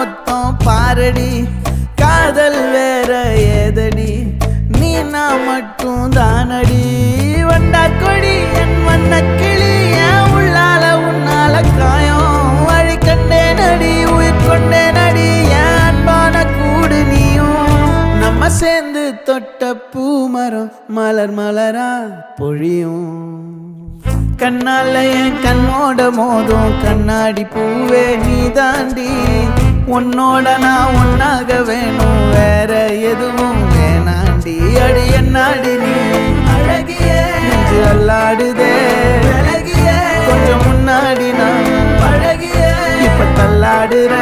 மொத்தம் பாரடி காதல் வேற ஏதடி நீ நான் மட்டும் தானடி வண்டா கொடி என் வண்ண கிளி என் உள்ளால உன்னால காயம் வழி கண்டே நடி உயிர் கொண்டே நடி என் அன்பான கூடு நீயும் நம்ம சேர்ந்து தொட்ட பூமரம் மலர் மலரா பொழியும் கண்ணால என் கண்ணோட மோதும் கண்ணாடி பூவே நீ தாண்டி உன்னோட நான் ஒன்னாக வேணும் வேற எதுவும் வேணாண்டி அடி என்னாடி நீ அழகிய நெஞ்சு அல்லாடுதே அழகிய கொஞ்சம் முன்னாடி நான் அழகிய இப்ப தள்ளாடுற